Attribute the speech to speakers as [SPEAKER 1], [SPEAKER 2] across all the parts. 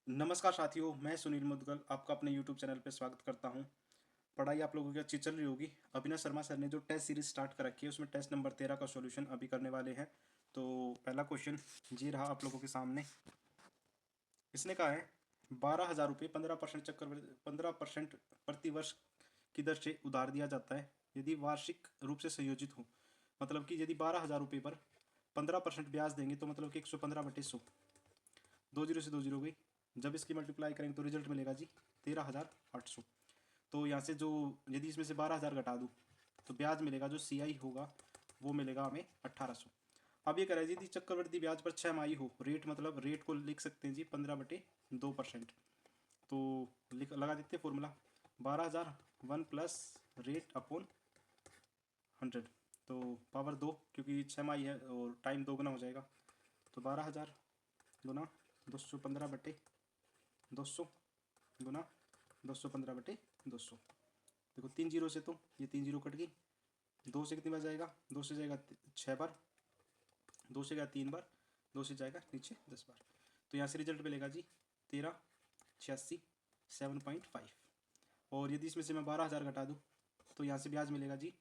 [SPEAKER 1] नमस्कार साथियों, मैं सुनील मुदगल आपका अपने यूट्यूब चैनल पर स्वागत करता हूं। पढ़ाई आप लोगों की अच्छी चल रही होगी। अभिनव शर्मा सर ने जो टेस्ट सीरीज स्टार्ट कर रखी है उसमें टेस्ट नंबर 13 का सॉल्यूशन अभी करने वाले हैं। तो पहला क्वेश्चन जी रहा आप लोगों के सामने। इसने कहा है 12,000 रुपये 15% चक्रवृद्धि 15% प्रति वर्ष की दर से उधार दिया जाता है यदि वार्षिक रूप से संयोजित हो। मतलब कि यदि 12,000 रुपये पर 15% ब्याज देंगे तो मतलब कि 115/100, 20 से 20 गई। जब इसकी मल्टीप्लाई करेंगे तो रिजल्ट मिलेगा जी 13,800। तो यहाँ से जो यदि इसमें से 12,000 घटा दूँ तो ब्याज मिलेगा जो सी आई होगा वो मिलेगा हमें 1800। अब ये कह रहा है यदि चक्रवृद्धि ब्याज पर 6 माही हो, रेट मतलब रेट को लिख सकते हैं जी 15/2%। तो लिख लगा देते हैं फॉर्मूला 12,000 1 प्लस रेट अपॉन 100। तो पावर 2 क्योंकि 6 माही है और टाइम 2 गुना हो जाएगा। तो 12,000 गुना 215/200 गुना 215/200। देखो 3 जीरो से तो ये 3 जीरो कट गई। 2 से कितनी बार जाएगा? 2 से जाएगा 6 बार, 2 से गया 3 बार, 2 से जाएगा नीचे 10 बार। तो यहाँ से रिजल्ट मिलेगा जी 13,86 7.5। और यदि इसमें से मैं 12,000 घटा दूँ तो यहाँ से ब्याज मिलेगा जी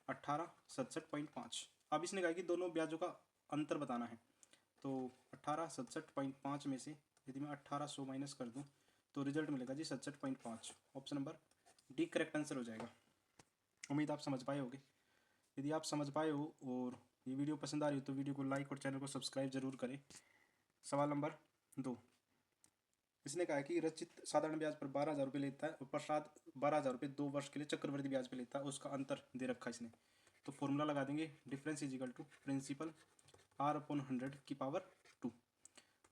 [SPEAKER 1] 18,67.5। अब इसने कहा कि दोनों ब्याजों का अंतर बताना है। तो 18,67.5 में से यदि मैं 1800 माइनस कर दूं तो रिजल्ट मिलेगा जी 67.5। Option number D correct answer हो जाएगा। उम्मीद आप समझ पाए होगे। यदि आप समझ पाए हो और ये वीडियो पसंद आ रही हो तो वीडियो को लाइक और चैनल को सब्सक्राइब जरूर करें। सवाल नंबर 2। इसने कहा है कि रचित साधारण ब्याज पर 12,000 रुपये लेता है और प्रसाद 12,000 रुपये 2 वर्ष के लिए चक्रवृद्धि ब्याज पे लेता है, उसका अंतर दे रखा है इसने। तो फॉर्मूला लगा देंगे difference is equal to principal R upon 100 की पावर 2।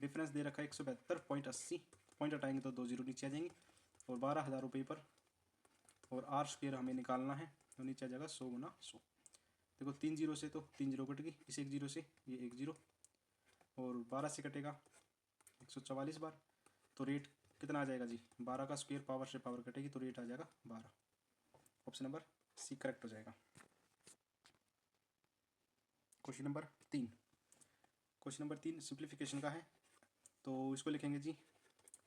[SPEAKER 1] डिफरेंस दे रखा है 172.80, पॉइंट हटाएंगे तो 2 जीरो नीचे आ जाएंगे। और 12,000 रुपये पर और आर स्क्वेयर हमें निकालना है तो नीचे आ जाएगा 100 गुना 100। देखो 3 जीरो से तो 3 जीरो कट गई, इस 1 जीरो से ये 1 जीरो और 12 से कटेगा 144 बार। तो रेट कितना आ जाएगा जी? 12 का स्क्वेयर पावर से पावर कटेगी तो रेट आ जाएगा 12। ऑप्शन नंबर सी करेक्ट हो जाएगा। Question number 3। Question number 3 simplification का है। तो इसको लिखेंगे जी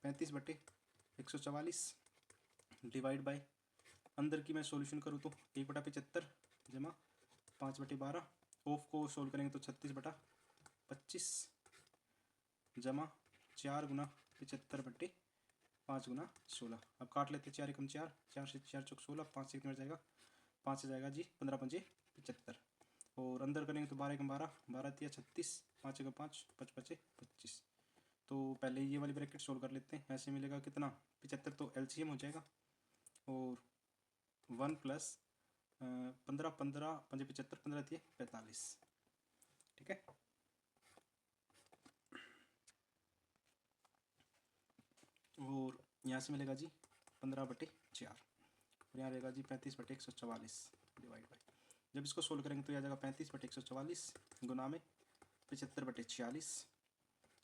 [SPEAKER 1] 35/144 डिवाइड बाय, अंदर की मैं सॉल्यूशन करूँ तो 1/75 जमा 5/12। ऑफ को सोल्व करेंगे तो 36/25 जमा 4 गुना 75/5 गुना 16। अब काट लेते 4 एकम 4, 4 से 4 चौक 16, 5 से कितना जाएगा? 5 से जाएगा जी 15×5 = 75। और अंदर करेंगे तो 12 एकम 12, 12 तिया 36, 5 एकम 5, 5×5 = 25। तो पहले ये वाली ब्रैकेट सोल्व कर लेते हैं। ऐसे मिलेगा कितना? 75 तो एलसीएम हो जाएगा और 1 प्लस 15, 15 पंजे 75, 15 दिए 45। ठीक है। और यहाँ से मिलेगा जी 15/4 और यहाँ रहेगा जी 35/144 डिवाइड बाई। जब इसको सोल्व करेंगे तो यह आ जाएगा 35/144 गुना में 75/46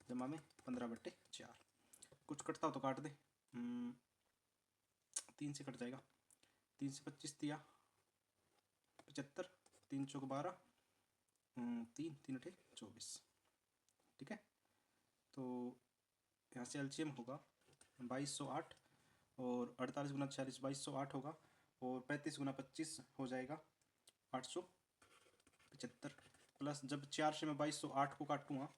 [SPEAKER 1] जमा में 15/4। कुछ कटता हो तो काट दे। 3 से कट जाएगा, 3 से 25 दिया 75, 3 चौक 12, 3 3 अठे 24। ठीक है। तो यहाँ से एलसीएम होगा 2208 और 48 गुना 46 2208 होगा और 35 गुना 25 हो जाएगा 875 प्लस जब 4 से मैं 2208 को काटूँगा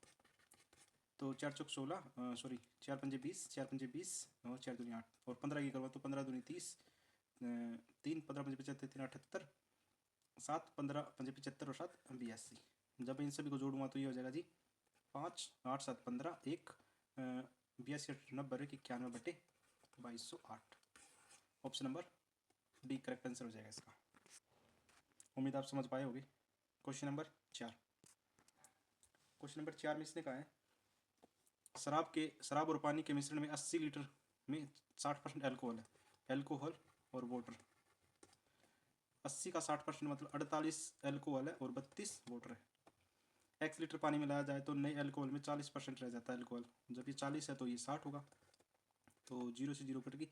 [SPEAKER 1] तो 4 चौक 16, सॉरी 4 पंजे 20, 4 पंजे 20 और 4 दूनी 8 और 15 की करवा तो 15 दूनी 30, 3 15 पंजे 75, 3 78, 7 15 पंजे 75 और 7 82। जब इन सभी को जोड़ूंगा तो ये हो जाएगा जी 5 8 7 15 1 82 90 91/2208। Option number D correct answer हो जाएगा इसका। उम्मीद आप समझ पाए होगे। Question number 4। क्वेश्चन नंबर 4 में इसने कहा है शराब और पानी के मिश्रण में 80 लीटर में 60% एल्कोहल है। एल्कोहल और वाटर 80 का 60% मतलब 48 एल्कोहल है और 32 वाटर है। x लीटर पानी मिलाया जाए तो नए एल्कोहल में 40% रह जाता है एल्कोहल। जब ये 40 है तो ये 60 होगा। तो 0 से 0 कट गई।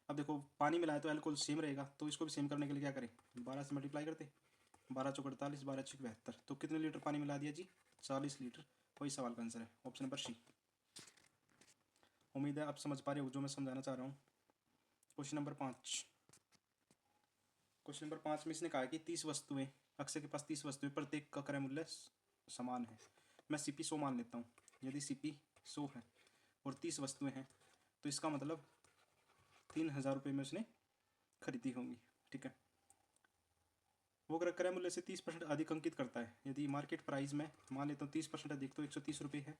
[SPEAKER 1] अब देखो पानी मिलाया तो एल्कोहल सेम रहेगा तो इसको भी सेम करने के लिए क्या करें? 12 से मल्टीप्लाई करते, 12 चौक 48, 12 छक 72। तो कितने लीटर पानी मिला दिया जी? 40 लीटर। वही सवाल का आंसर है ऑप्शन नंबर सी। उम्मीद है आप समझ पा रहे हो जो मैं समझाना चाह रहा हूँ। Question number 5। क्वेश्चन नंबर 5 में इसने कहा कि 30 वस्तुएं, अक्षय के पास 30 वस्तुएं, प्रत्येक का क्रय मूल्य समान है। मैं सीपी 100 मान लेता हूँ। यदि सीपी 100 है और 30 वस्तुएं हैं तो इसका मतलब 3000 रुपये में उसने खरीदी होंगी। ठीक है, वो अगर क्रय मूल्य से 30% अधिक अंकित करता है, यदि मार्केट प्राइस में मान लेता हूँ 30% अधिक तो 130 रुपये है,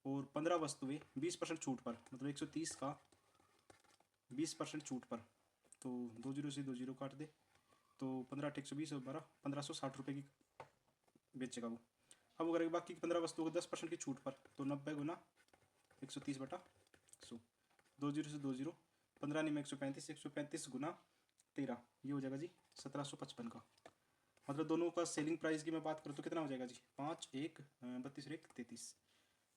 [SPEAKER 1] और 15 वस्तुएं 20% छूट पर, मतलब 130 का 20% छूट पर, तो 2 जीरो से 2 जीरो काट दे तो 15 × 120 और 12 1560 रुपये की बेचेगा वो। अब अगर बाकी की 15 वस्तुओं को 10% की छूट पर, तो 90 गुना 130/100, 2 जीरो से 2 जीरो, 15 में 135, 135 गुना 13, ये हो जाएगा जी 1755 का। मतलब दोनों का सेलिंग प्राइस की मैं बात करूँ तो कितना हो जाएगा जी, 5 1 32 1 33,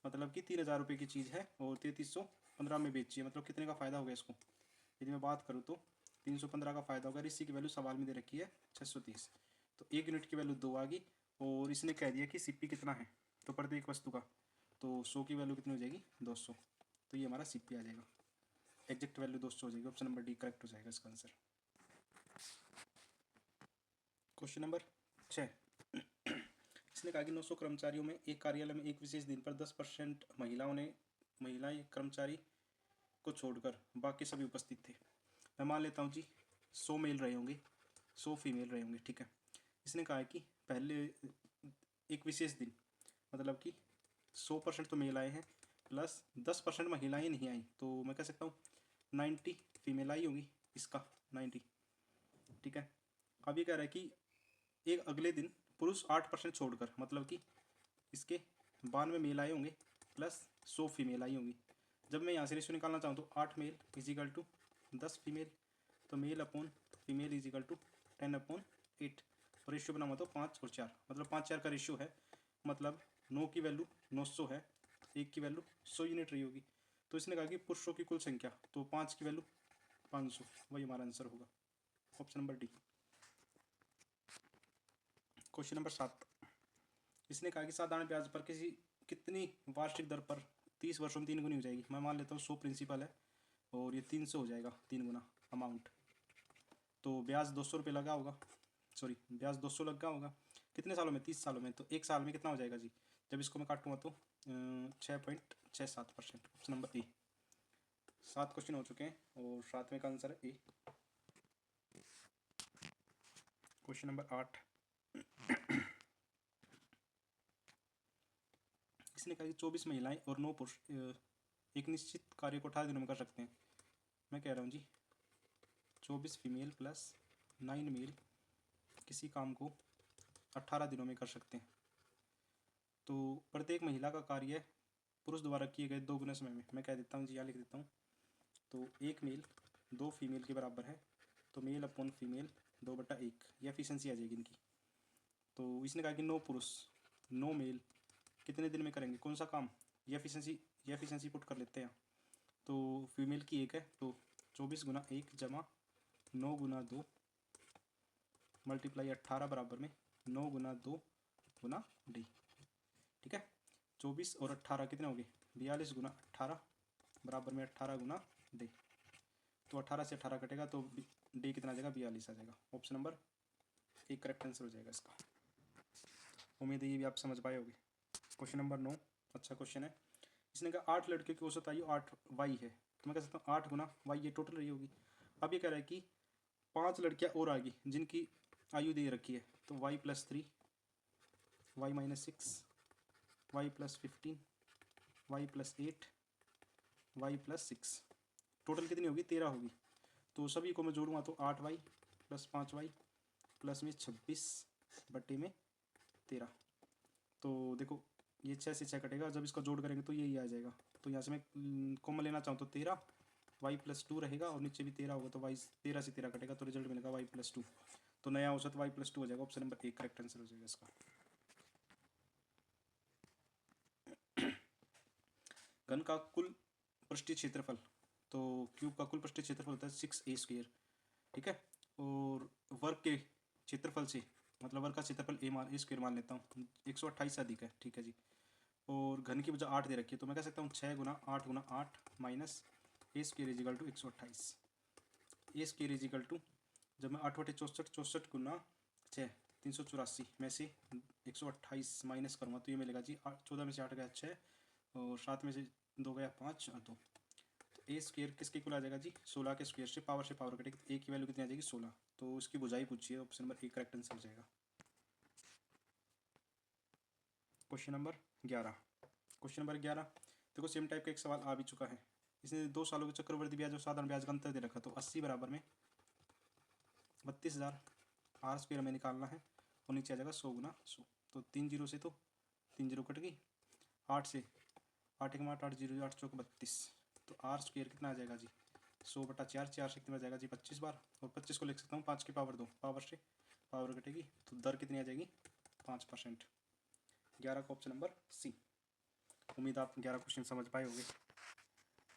[SPEAKER 1] मतलब कि 3000 रुपये की चीज़ है और 3315 में बेची है, मतलब कितने का फ़ायदा हो गया इसको। यदि मैं बात करूँ तो 315 का फ़ायदा होगा। इसी की वैल्यू सवाल में दे रखी है 630, तो 1 यूनिट की वैल्यू 2 आ गई, और इसने कह दिया कि सीपी कितना है, तो प्रत्येक वस्तु का, तो 100 की वैल्यू कितनी हो जाएगी 200, तो ये हमारा सीपी आ जाएगा। एग्जैक्ट वैल्यू 200 हो जाएगी। ऑप्शन नंबर डी करेक्ट हो जाएगा इसका आंसर। Question number 6। इसने कहा कि 900 कर्मचारियों में एक कार्यालय में एक विशेष दिन पर 10% महिलाएं कर्मचारी को छोड़कर बाकी सभी उपस्थित थे। मैं मान लेता हूँ जी 100 मेल रहे होंगे, 100 फीमेल रहे होंगे। ठीक है, इसने कहा है कि पहले एक विशेष दिन, मतलब कि 100% तो मेल आए हैं प्लस 10% महिलाएं नहीं आई, तो मैं कह सकता हूँ 90 फीमेल आई होंगी, इसका 90। ठीक है, अब ये कह रहा है कि एक अगले दिन पुरुष 8% छोड़कर, मतलब कि इसके 92 मेल आए होंगे प्लस 100 फीमेल आई होंगी। जब मैं यहाँ से रेशियो निकालना चाहूँ तो 8 मेल इजिकल टू 10 फीमेल, तो male upon female is equal to 10/8, और रेशियो बना हुआ तो 5 और 4, मतलब 5-4 का रेशियो है, मतलब 9 की वैल्यू 900 है, 1 की वैल्यू 100 यूनिट रही होगी। तो इसने कहा कि पुरुषों की कुल संख्या, तो 5 की वैल्यू 500, वही हमारा आंसर होगा। Option number D. Question number 7। इसने कहा कि साधारण ब्याज पर कितनी वार्षिक दर पर 30 वर्षों में 3 गुनी हो जाएगी। मैं मान लेता हूँ 100 प्रिंसिपल है और ये 300 हो जाएगा, 3 गुना अमाउंट, तो ब्याज 200 रुपये लगा होगा, सॉरी ब्याज 200 लगा होगा। कितने सालों में, 30 सालों में, तो एक साल में कितना हो जाएगा जी, जब इसको मैं काटूंगा तो 6.67%। Option number A. 7 क्वेश्चन हो चुके हैं और 7वें का आंसर है ए। Question number 8। इसने कहा कि 24 महिलाएं और 9 पुरुष एक निश्चित कार्य को 18 दिनों में कर सकते हैं। मैं कह रहा हूँ जी 24 फीमेल प्लस 9 मेल किसी काम को 18 दिनों में कर सकते हैं, तो प्रत्येक महिला का कार्य पुरुष द्वारा किए गए 2 गुना समय में, मैं कह देता हूँ जी, यहाँ लिख देता हूँ, तो 1 मेल 2 फीमेल के बराबर है, तो मेल अपॉन फीमेल 2/1, ये एफिशिएंसी आ जाएगी इनकी। तो इसने कहा कि 9 पुरुष 9 मेल कितने दिन में करेंगे कौन सा काम, ये एफिशिएंसी पुट कर लेते हैं। तो फीमेल की 1 है, तो 24 गुना 1 जमा 9 गुना 2 मल्टीप्लाई 18 बराबर में 9 गुना 2 गुना डी। ठीक है, 24 और 18 कितने हो गए, 42 गुना 18 बराबर में 18 गुना डी, तो 18 से 18 कटेगा तो डी कितना आ जाएगा, 42 आ जाएगा। Option number A correct answer हो जाएगा इसका। उम्मीद है ये भी आप समझ पाए होगे। क्वेश्चन नंबर 9 अच्छा क्वेश्चन है। इसने कहा 8 लड़कियों की औसत आयु 8 वाई है, तो मैं कह सकता हूँ 8 गुना वाई ये टोटल रही होगी। अब ये कह रहा है कि 5 लड़कियाँ और आ गई जिनकी आयु दे रखी है, तो y+3 y-6 y+15 y+8 y+6, total कितनी होगी, 13 होगी। तो सभी को मैं जोड़ूंगा तो 8y प्लस 5y प्लस में 26/13, तो देखो ये 6 से 6 कटेगा, जब इसका जोड़ करेंगे तो यही आ जाएगा। तो यहाँ से मैं कॉमन लेना चाहूँ तो 13 y+2 रहेगा और नीचे भी 13 होगा, तो y 13 से 13 कटेगा तो रिजल्ट मिलेगा y+2, तो नया औसत y+2 हो जाएगा। Option number A correct answer हो जाएगा इसका। घन का कुल पृष्ठीय क्षेत्रफल, तो क्यूब का कुल पृष्ठीय क्षेत्रफल होता है 6a²। ठीक है, और वर्ग के क्षेत्रफल से, मतलब वर्ग का क्षेत्रफल ए² मान लेता हूँ, 128 से अधिक है। ठीक है जी, और घन की वजह 8 दे रखी है, तो मैं कह सकता हूँ 6 गुना 8 गुना 8 minus A square is equal to 128। A square is equal to, जब मैं 8 बटे 64 64 गुना 6 384 में से 128 माइनस करूँगा तो ये मिलेगा जी 14 में से 8 गया 6 और 7 में से 2 गया 5 और 2। तो ए स्क्वायर किसके इक्वल आ जाएगा जी 16 के स्क्वायर से पावर कटेगी तो ए की वैल्यू कितनी आ जाएगी 16। तो उसकी बुझाई पूछिए, option number A correct answer हो जाएगा। Question number 11। क्वेश्चन नंबर 11 देखो सेम टाइप का एक सवाल आ भी चुका है। इसने 2 सालों के चक्रवृद्धि ब्याज और साधारण ब्याज का अंतर दे रखा, तो 80 बराबर में 32,000 आर स्क्वायर हमें निकालना है और नीचे आ जाएगा 100 गुना 100। तो 3 जीरो से तो 3 जीरो कट गई, 8 से 8 एक 8 8 जीरो 8 चौक 32। तो आर स्क्वायर कितना आ जाएगा जी 100 बटा 4, 4 से कितना आ जाएगा जी 25 बार, और 25 को लिख सकता हूँ 5 की पावर 2, पावर से पावर कटेगी तो दर कितनी आ जाएगी 5%। 11 का ऑप्शन नंबर सी। उम्मीद आप 11 क्वेश्चन समझ पाए होंगे।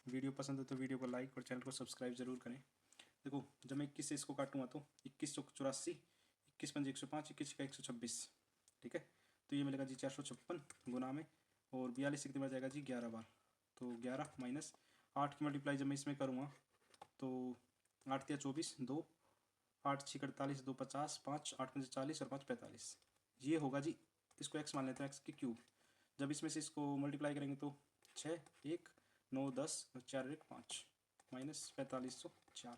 [SPEAKER 1] वीडियो पसंद है तो वीडियो को लाइक और चैनल को सब्सक्राइब जरूर करें। देखो जब मैं 21 से इसको काटूंगा तो 2184, 21 पंजे 105, 21 का 126, ठीक है। तो ये मिलेगा जी 456 गुना में, और 42 से कितनी बार जाएगा जी 11 बार, तो 11 माइनस 8 की मल्टीप्लाई जब मैं इसमें करूँगा तो 8 तिया 24, 2 8 6 48, 2 50, 5 8 पंजे 40 और 5 45। ये होगा जी, इसको एक्स मान लेते हैं, एक्स की क्यूब। जब इसमें से इसको मल्टीप्लाई करेंगे तो 6 1 9 10 और 4 1 5 माइनस 4504।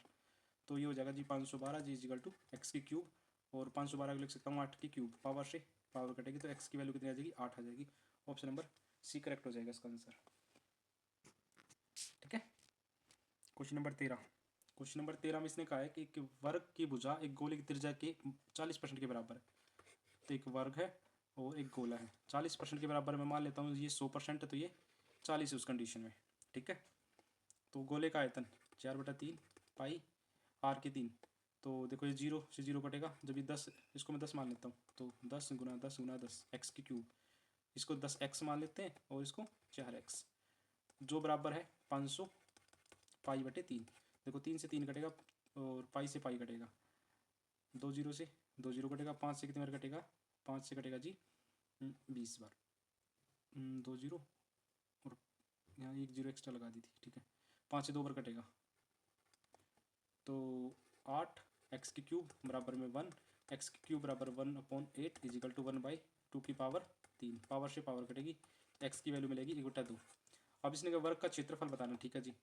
[SPEAKER 1] तो ये हो जाएगा जी 512 जी इजिकल टू एक्स की क्यूब, और 512 को लिख सकता हूँ 8 की क्यूब, पावर से पावर कटेगी तो एक्स की वैल्यू कितनी आ जाएगी 8 आ जाएगी। ऑप्शन नंबर सी करेक्ट हो जाएगा इसका आंसर, ठीक है। Question number 13। क्वेश्चन नंबर 13 में इसने कहा है कि एक वर्ग की भुजा एक गोले की त्रिज्या के 40% के बराबर है। तो एक वर्ग है और एक गोला है, 40% के बराबर मैं मान लेता हूँ ये 100% है, तो ये 40 है उस कंडीशन में, ठीक है। तो गोले का आयतन 4/3 पाई आर के 3। तो देखो ये 0 से 0 कटेगा, जब ये 10, इसको मैं 10 मान लेता हूँ तो 10 गुना 10 गुना 10 एक्स की क्यूब, इसको 10x मान लेते हैं और इसको 4x, जो बराबर है 500 पाई बटे 3। देखो 3 से 3 कटेगा और पाई से पाई कटेगा, 2 जीरो से 2 जीरो कटेगा, 5 से कितनी बार कटेगा 5 से कटेगा जी 20 बार, 2 जीरो और यहाँ 1 जीरो एक्स्ट्रा लगा दी थी, ठीक है। 5 से 2 बार कटेगा तो 8 एक्स की क्यूब बराबर में 1, एक्स की क्यूब बराबर 1/8 इजिकल टू 1/2 की पावर 3, पावर से पावर कटेगी, एक्स की वैल्यू मिलेगी 1/2। अब इसने कहा वर्ग का क्षेत्रफल बताना, ठीक है जी।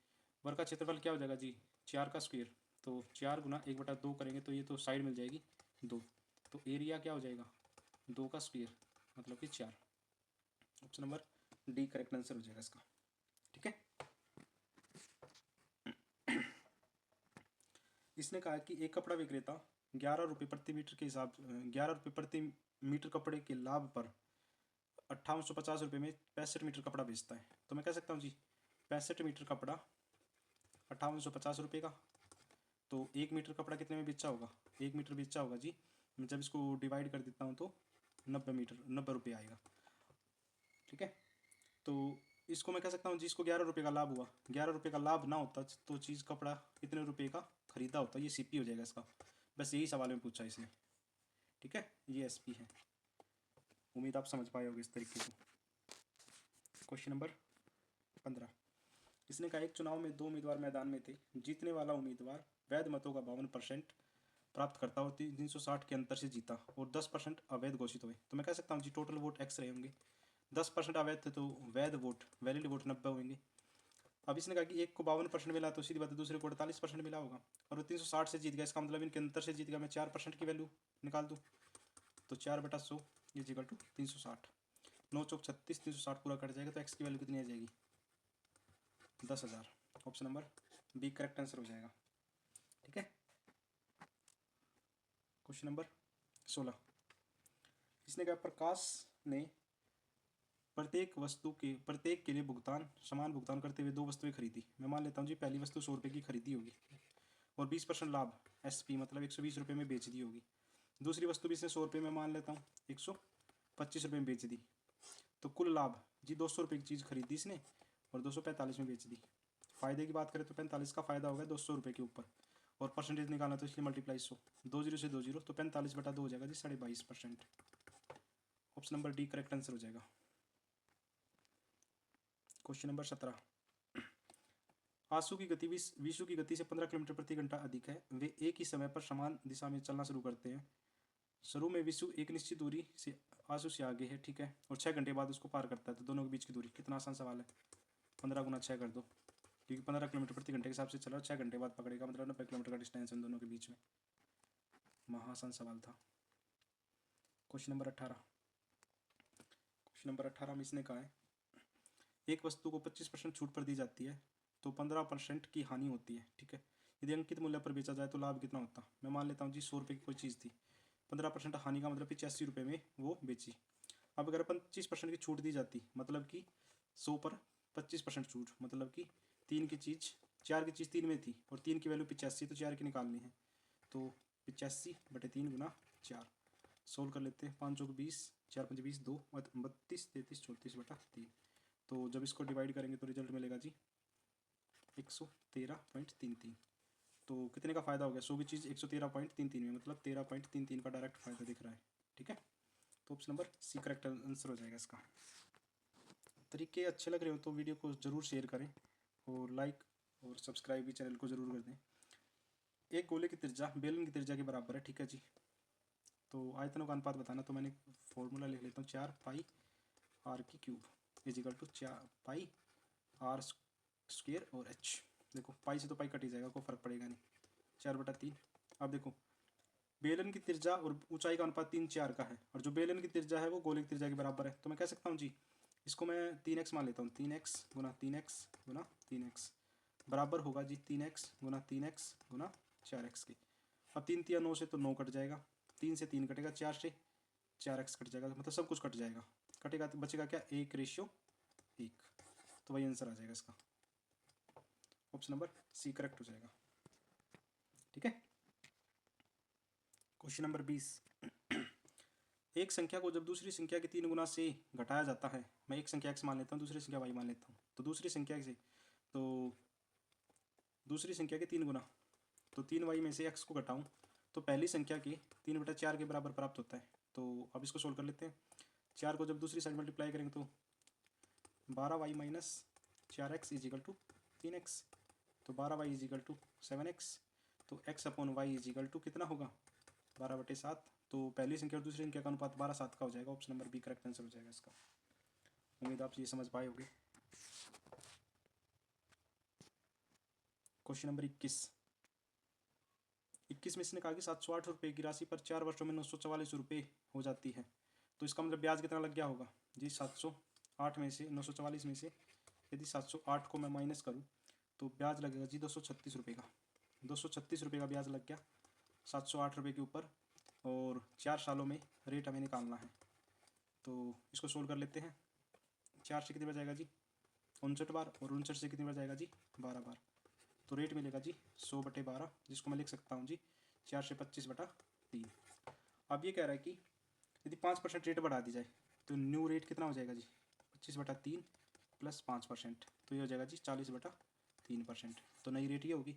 [SPEAKER 1] वर्ग का क्षेत्रफल क्या हो जाएगा जी 4 का स्क्वायर, तो 4 गुना 1/2 करेंगे तो ये तो साइड मिल जाएगी 2, तो एरिया क्या हो जाएगा 2 का स्क्वायर मतलब कि 4। Option number D correct answer हो जाएगा इसका, ठीक है। इसने कहा कि एक कपड़ा विक्रेता 11 रुपये प्रति मीटर के हिसाब 11 रुपये प्रति मीटर कपड़े के लाभ पर 5850 रुपये में 65 मीटर कपड़ा बेचता है। तो मैं कह सकता हूँ जी 65 मीटर कपड़ा 5850 रुपये का, तो 1 मीटर कपड़ा कितने में बेचा होगा, 1 मीटर बेचा होगा जी, मैं जब इसको डिवाइड कर देता हूँ तो 90 रुपये आएगा, ठीक है। तो इसको मैं कह सकता हूँ जी इसको 11 रुपये का लाभ हुआ, 11 रुपये का लाभ ना होता तो चीज़ कपड़ा कितने रुपये का खरीदा होता, ये सीपी हो जाएगा इसका। बस यही सवाल में पूछा इसने, ठीक है, ये एसपी है। उम्मीद आप समझ पाए होगे इस तरीके को। Question number 15। इसने कहा एक चुनाव में 2 उम्मीदवार मैदान में थे, जीतने वाला उम्मीदवार वैध मतों का 52% प्राप्त करता और 360 के अंतर से जीता और 10% अवैध घोषित हुए। तो मैं कह सकता हूँ जी टोटल वोट एक्स रहे होंगे, 10% अवैध थे तो वैध वोट वैलिड वोट 90 होंगे। अब इसने कहा कि एक को 52% मिला तो सीधी बात है दूसरे को 48% मिला होगा, और वो 360 से जीत गया, इसका मतलब इनके अंतर से जीत गया। मैं 4% की वैल्यू निकाल दूँ तो 4/100 इजिकल टू 360, 9 चौक 36, 360 पूरा कट जाएगा तो एक्स की वैल्यू कितनी आ जाएगी 10,000। Option number B correct answer हो जाएगा, ठीक है। Question number 16। इसने कहा प्रकाश ने प्रत्येक के लिए समान भुगतान करते हुए 2 वस्तुएं खरीदी। मैं मान लेता हूँ जी पहली वस्तु 100 रुपये की खरीदी होगी और 20% लाभ एसपी मतलब 120 रुपये में बेच दी होगी। दूसरी वस्तु भी इसने 100 रुपये में मान लेता हूँ 125 रुपये में बेच दी, तो कुल लाभ जी 200 रुपये की चीज़ खरीदी इसने और 245 में बेच दी। फ़ायदे की बात करें तो 45 का फ़ायदा होगा 200 रुपये के ऊपर, और परसेंटेज निकालना तो इसलिए मल्टीप्लाई 100, 2 जीरो से 2 जीरो तो 45/2 हो जाएगा जी 22.5%। Option number D correct answer हो जाएगा। क्वेश्चन नंबर 17, आंसू की गति विशु की गति से 15 किलोमीटर प्रति घंटा अधिक है। वे एक ही समय पर समान दिशा में चलना शुरू करते हैं। शुरू में विशु एक निश्चित दूरी से आंसू से आगे है, ठीक है, और 6 घंटे बाद उसको पार करता है। तो दोनों के बीच की दूरी, कितना आसान सवाल है, 15 गुना 6 कर दो, क्योंकि 15 किलोमीटर प्रति घंटे के हिसाब से चला, 6 घंटे बाद पकड़ेगा, मतलब 90 किलोमीटर का डिस्टेंस है दोनों के बीच में। महाआसान सवाल था। क्वेश्चन नंबर 18, क्वेश्चन नंबर 18 में इसने कहा है, एक वस्तु को 25% छूट पर दी जाती है तो 15% की हानि होती है, ठीक है। यदि अंकित मूल्य पर बेचा जाए तो लाभ कितना होता। मैं मान लेता हूँ जी 100 रुपये की कोई चीज़ थी, 15% हानि का मतलब 85 रुपये में वो बेची। अब अगर 25% की छूट दी जाती, मतलब कि 100 पर 25% छूट, मतलब कि 3 की चीज़ 4 की चीज़ 3 में थी और 3 की वैल्यू 85, तो 4 की निकालनी है। तो 85/3 गुना 4, सोल्व कर लेते हैं। 5 चौक 20, 4 5 20, 2 32, 33 34/3। तो जब इसको डिवाइड करेंगे तो रिजल्ट मिलेगा जी 113.33। तो कितने का फ़ायदा हो गया, 100 की चीज़ 113.33 में, मतलब 13.33 का डायरेक्ट फ़ायदा दिख रहा है, ठीक है। तो option number C correct answer हो जाएगा इसका। तरीके अच्छे लग रहे हो तो वीडियो को ज़रूर शेयर करें और लाइक और सब्सक्राइब भी चैनल को ज़रूर कर दें। एक गोले की त्रिज्या बेलन की त्रिज्या के बराबर है, ठीक है जी। तो आयतनों का अनुपात बताना, तो मैंने फॉर्मूला लिख लेता हूँ, 4 पाई आर की cube is equal to 4 pi R square और एच। देखो पाई से तो पाई कट ही जाएगा, कोई फर्क पड़ेगा नहीं, 4/3। अब देखो बेलन की त्रिज्या और ऊंचाई का अनुपात 3 4 का है, और जो बेलन की त्रिज्या है वो गोले की त्रिज्या के बराबर है। तो मैं कह सकता हूँ जी, इसको मैं 3x मान लेता हूँ, 3x गुना 3x गुना 3x बराबर होगा जी 3x गुना 3x गुना 4x के। अब 3 3 9 से तो 9 कट जाएगा, 3 से 3 कटेगा, 4 से 4x कट जाएगा, मतलब सब कुछ कट जाएगा, कटेगा तो बचेगा क्या, 1:1। तो वही आंसर आ जाएगा इसका, ऑप्शन नंबर सी करेक्ट हो जाएगा, ठीक है। क्वेश्चन नंबर 20, एक संख्या को जब दूसरी संख्या के 3 गुना से घटाया जाता है, मैं एक संख्या x मान लेता हूँ, दूसरी संख्या y मान लेता हूँ, तो दूसरी संख्या से, तो दूसरी संख्या के 3 गुना, तो 3y में से x को घटाऊँ तो पहली संख्या के 3/4 के बराबर प्राप्त होता है। तो अब इसको सोल्व कर लेते हैं। 4 को जब दूसरी साइड मल्टीप्लाई करेंगे तो 12y minus 4x is equal to 3x, तो 12y इजिकल टू 7x, तो x upon Y is equal to कितना होगा, 12/7। तो पहली संख्या और दूसरी संख्या का अनुपात 12:7 का हो जाएगा, option number B correct answer हो जाएगा इसका। उम्मीद आप ये समझ पाए होंगे। क्वेश्चन नंबर 21 में इसने कहा कि 708 रुपये की राशि पर 4 वर्षों में 944 रुपये हो जाती है, तो इसका मतलब ब्याज कितना लग गया होगा जी, 708 में से 944 में से यदि 708 को मैं माइनस करूँ तो ब्याज लगेगा जी 236 रुपये का, 236 रुपये का ब्याज लग गया 708 रुपये के ऊपर, और 4 सालों में रेट हमें निकालना है। तो इसको सोल्व कर लेते हैं। 4 से कितनी बार जाएगा जी, 59 बार, और 59 से कितनी बार जाएगा जी, 12 बार। तो रेट मिलेगा जी 100/12, जिसको मैं लिख सकता हूँ जी 4 से 25/3। अब ये कह रहा है कि यदि 5% रेट बढ़ा दी जाए तो न्यू रेट कितना हो जाएगा जी, 25/3 प्लस 5%, तो ये हो जाएगा जी 40/3%। तो नई रेट ये होगी।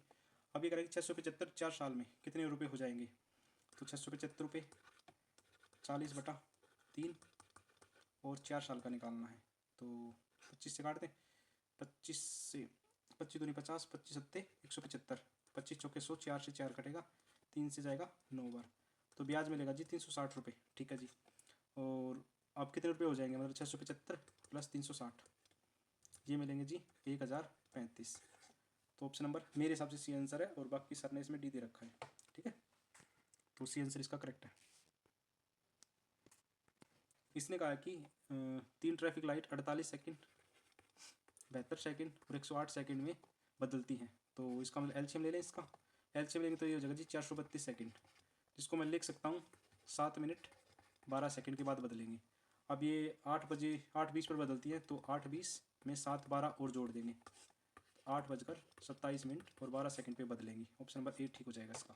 [SPEAKER 1] अब ये कह रहा है कि 675 4 साल में कितने रुपये हो जाएंगे, तो 675 रुपये 40/3 और 4 साल का निकालना है। तो 25 से काट दें, 25 से 25 दूनी 50, 25 सत्ते 175, 25 चौके 100, 4 से 4 कटेगा, 3 से जाएगा 9 बार, तो ब्याज मिलेगा जी 360 रुपये, ठीक है जी। और अब कितने रुपये हो जाएंगे, मतलब 675 प्लस 360, ये मिलेंगे जी 1035। तो ऑप्शन नंबर मेरे हिसाब से सी आंसर है, और बाकी सर ने इसमें डी दे रखा है, ठीक है। तो सी आंसर इसका करेक्ट है। इसने कहा कि 3 ट्रैफिक लाइट 48 सेकंड, 72 सेकंड और 108 सेकंड में बदलती हैं, तो इसका मतलब एलसीएम ले लें। इसका एलसीएम लेंगे तो ये हो जाएगा जी 432 सेकंड, जिसको मैं लिख सकता हूँ 7 मिनट 12 सेकंड के बाद बदलेंगे। अब ये 8:20 पर बदलती है, तो 8:20 में 7 12 और जोड़ देंगे, 8:27 और 12 सेकंड पे बदलेंगे, ऑप्शन नंबर ए ठीक हो जाएगा इसका।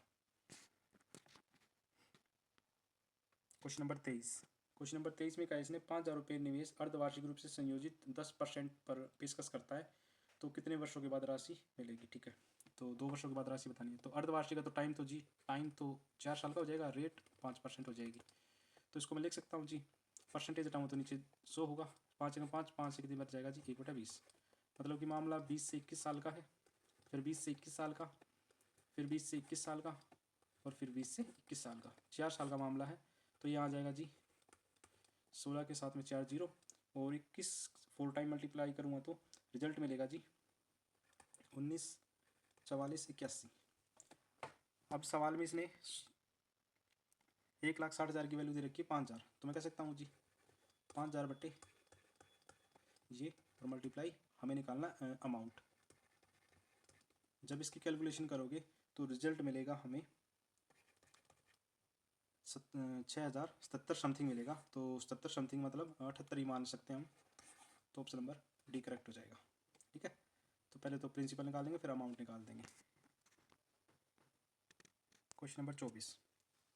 [SPEAKER 1] क्वेश्चन नंबर 23 में कहा इसने 5,000 रुपये निवेश अर्धवार्षिक रूप से संयोजित 10% पर पेशकश करता है, तो कितने वर्षों के बाद राशि मिलेगी, ठीक है। तो 2 वर्षों के बाद राशि बतानी है। तो अर्धवार्षिक का तो टाइम तो 4 साल का हो जाएगा, रेट 5% हो जाएगी। तो इसको मैं लिख सकता हूँ जी, परसेंटेज हटाऊँ तो नीचे 100 होगा, 5 से 5 से कितनी बार जाएगा जी 1/20, मतलब कि मामला 20 से 21 साल का है, फिर 20 से 21 साल का, फिर 20 से 21 साल का, और फिर 20 से 21 साल का, 4 साल का मामला है। तो ये आ जाएगा जी 16 के साथ में 4 जीरो, और 21 4 टाइम मल्टीप्लाई करूँगा तो रिजल्ट मिलेगा जी 19, 44, 81। अब सवाल में इसने 1,60,000 की वैल्यू दे रखी है 5,000, तो मैं कह सकता हूँ जी 5,000 बटे ये, और मल्टीप्लाई हमें निकालना अमाउंट। जब इसकी कैलकुलेशन करोगे तो रिजल्ट मिलेगा हमें 6,077 समथिंग मिलेगा। तो 77 समथिंग मतलब 78 ही मान सकते हैं हम। तो ऑप्शन नंबर डी करेक्ट हो जाएगा। ठीक है, तो पहले तो प्रिंसिपल निकाल देंगे, फिर अमाउंट निकाल देंगे। क्वेश्चन नंबर 24,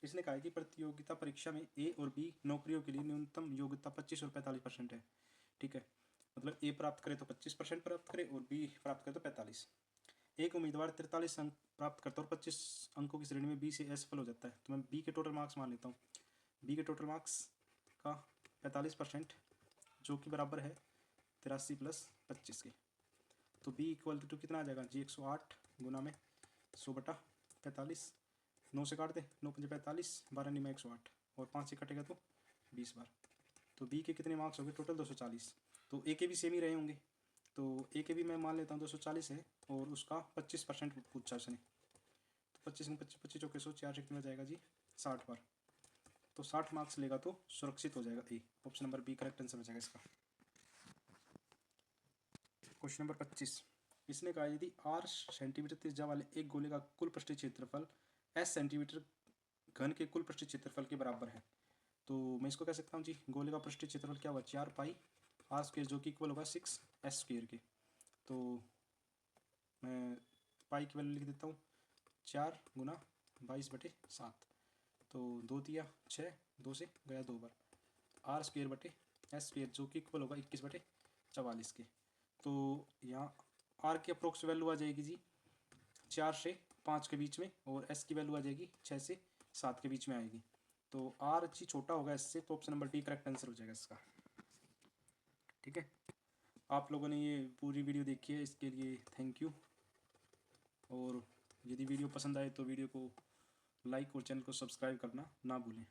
[SPEAKER 1] इसने कहा है कि प्रतियोगिता परीक्षा में ए और बी नौकरियों के लिए न्यूनतम योग्यता 25 और 45% है। ठीक है, मतलब ए प्राप्त करे तो 25% प्राप्त करे और बी प्राप्त करे तो 45। एक उम्मीदवार 43 अंक प्राप्त करता है और 25 अंकों की श्रेणी में बी से असफल हो जाता है, तो मैं बी के टोटल मार्क्स मान लेता हूँ। बी के टोटल मार्क्स का 45% जो कि बराबर है 83 प्लस 25 के। तो बी इक्वल टू कितना आ जाएगा जी 108 गुना में 100/45, 9 से काट दे, 9 5 45, 12 में 108, और 5 से कटेगा तो 20 बार। तो बी के कितने मार्क्स हो गए टोटल 240। तो ए के भी सेम ही रहे होंगे, तो ए के भी मैं मान लेता हूँ 240 है, और उसका 25% पूछा उसने। तो 25 में 25 25 चौके 100, 4 से कितना जाएगा जी 60 बार। तो 60 मार्क्स लेगा तो सुरक्षित हो जाएगा A. Option number B correct answer हो जाएगा इसका। क्वेश्चन नंबर 25, इसने कहा यदि r सेंटीमीटर त्रिज्या वाले एक गोले का कुल पृष्ठीय क्षेत्रफल s सेंटीमीटर घन के कुल पृष्ठीय क्षेत्रफल के बराबर है, तो मैं इसको कह सकता हूँ जी गोले का पृष्ठीय क्षेत्रफल क्या हुआ 4 पाई r स्क्वायर, जो कि इक्वल होगा 6s स्क्वायर के। तो मैं पाई की वैल्यू लिख देता हूँ 4 गुना 22/7, तो 2 दिया 6, 2 से गया 2 बार, r स्क्वायर बटे s स्क्वायर जो कि इक्वल होगा 21/44 के। तो यहाँ r की अप्रोक्स वैल्यू आ जाएगी जी 4 से 5 के बीच में, और s की वैल्यू आ जाएगी 6 से 7 के बीच में आएगी। तो r जी छोटा होगा s से, तो option number D correct answer हो जाएगा इसका। ठीक है, आप लोगों ने ये पूरी वीडियो देखी है, इसके लिए थैंक यू। और यदि वीडियो पसंद आए तो वीडियो को लाइक और चैनल को सब्सक्राइब करना ना भूलें।